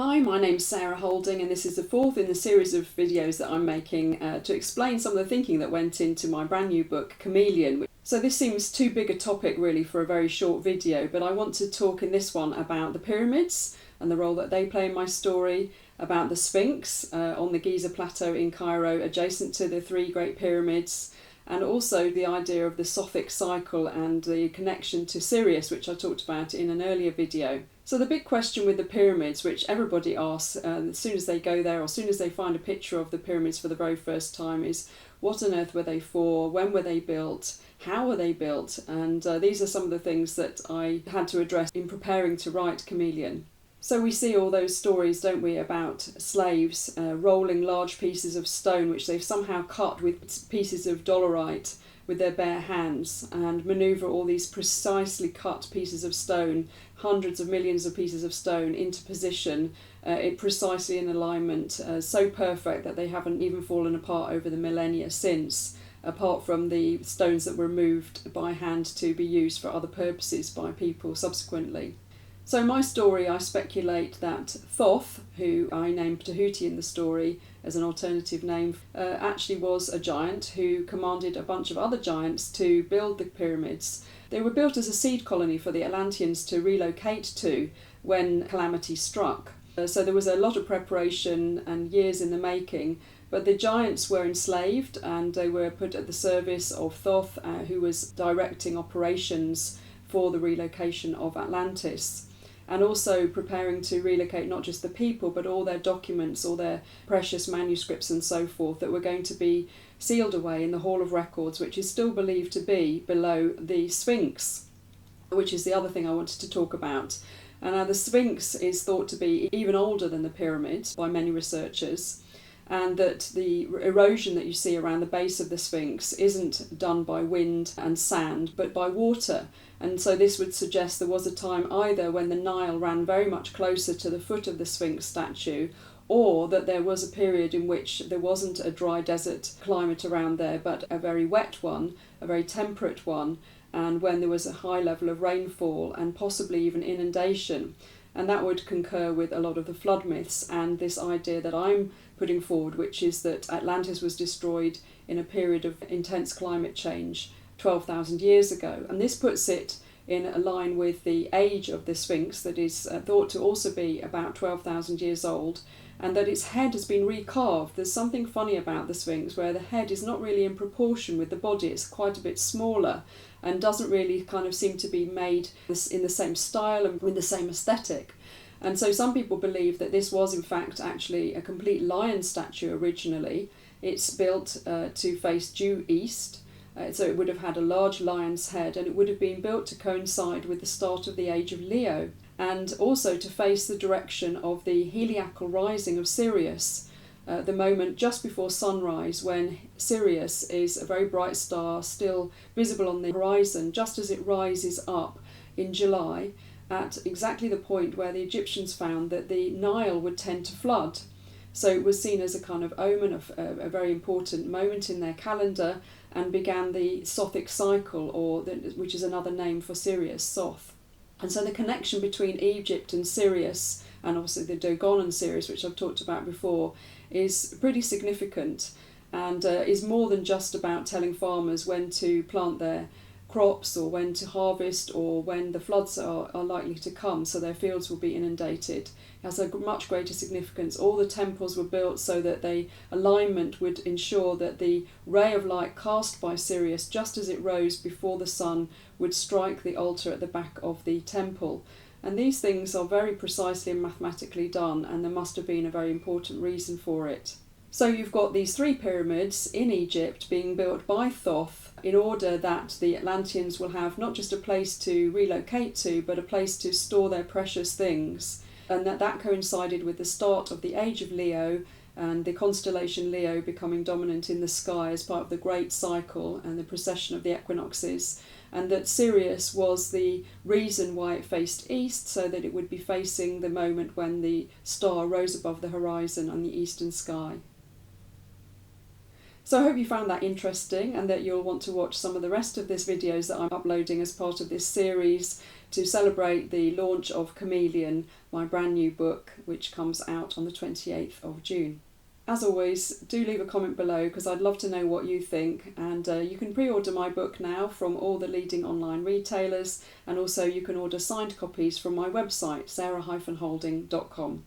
Hi, my name's Sarah Holding, and this is the fourth in the series of videos that I'm making to explain some of the thinking that went into my brand new book, CHAMELEON. So this seems too big a topic really for a very short video, but I want to talk in this one about the pyramids and the role that they play in my story, about the Sphinx on the Giza plateau in Cairo, adjacent to the three great pyramids, and also the idea of the Sothic cycle and the connection to Sirius, which I talked about in an earlier video. So the big question with the pyramids, which everybody asks as soon as they go there or as soon as they find a picture of the pyramids for the very first time, is what on earth were they for? When were they built? How were they built? And these are some of the things that I had to address in preparing to write CHAMELEON. So we see all those stories, don't we, about slaves rolling large pieces of stone which they've somehow cut with pieces of dolerite with their bare hands, and manoeuvre all these precisely cut pieces of stone, hundreds of millions of pieces of stone, into position precisely in alignment, so perfect that they haven't even fallen apart over the millennia since, apart from the stones that were moved by hand to be used for other purposes by people subsequently. So in my story, I speculate that Thoth, who I named Tahuti in the story as an alternative name, actually was a giant who commanded a bunch of other giants to build the pyramids. They were built as a seed colony for the Atlanteans to relocate to when calamity struck. So there was a lot of preparation and years in the making, but the giants were enslaved and they were put at the service of Thoth, who was directing operations for the relocation of Atlantis, and also preparing to relocate not just the people but all their documents, all their precious manuscripts and so forth that were going to be sealed away in the Hall of Records, which is still believed to be below the Sphinx, which is the other thing I wanted to talk about. And now the Sphinx is thought to be even older than the pyramids by many researchers, and that the erosion that you see around the base of the Sphinx isn't done by wind and sand but by water. And so this would suggest there was a time either when the Nile ran very much closer to the foot of the Sphinx statue, or that there was a period in which there wasn't a dry desert climate around there but a very wet one, a very temperate one, and when there was a high level of rainfall and possibly even inundation. And that would concur with a lot of the flood myths and this idea that I'm putting forward, which is that Atlantis was destroyed in a period of intense climate change 12,000 years ago. And this puts it in a line with the age of the Sphinx, that is thought to also be about 12,000 years old, and that its head has been recarved. There's something funny about the Sphinx where the head is not really in proportion with the body. It's quite a bit smaller and doesn't really kind of seem to be made in the same style and with the same aesthetic. And so some people believe that this was in fact actually a complete lion statue originally. It's built to face due east, so it would have had a large lion's head, and it would have been built to coincide with the start of the age of Leo, and also to face the direction of the heliacal rising of Sirius, the moment just before sunrise when Sirius is a very bright star still visible on the horizon just as it rises up in July, at exactly the point where the Egyptians found that the Nile would tend to flood. So it was seen as a kind of omen of a very important moment in their calendar, and began the Sothic cycle, which is another name for Sirius, Soth. And so the connection between Egypt and Sirius, and obviously the Dogon and Sirius, which I've talked about before, is pretty significant, and is more than just about telling farmers when to plant their crops or when to harvest or when the floods are likely to come so their fields will be inundated. It has a much greater significance. All the temples were built so that the alignment would ensure that the ray of light cast by Sirius just as it rose before the sun would strike the altar at the back of the temple. And these things are very precisely and mathematically done, and there must have been a very important reason for it. So you've got these three pyramids in Egypt being built by Thoth in order that the Atlanteans will have not just a place to relocate to, but a place to store their precious things. And that coincided with the start of the age of Leo and the constellation Leo becoming dominant in the sky as part of the great cycle and the precession of the equinoxes. And that Sirius was the reason why it faced east, so that it would be facing the moment when the star rose above the horizon on the eastern sky. So I hope you found that interesting and that you'll want to watch some of the rest of these videos that I'm uploading as part of this series to celebrate the launch of CHAMELEON, my brand new book, which comes out on the 28th of June. As always, do leave a comment below because I'd love to know what you think, and you can pre-order my book now from all the leading online retailers, and also you can order signed copies from my website sarah-holding.com.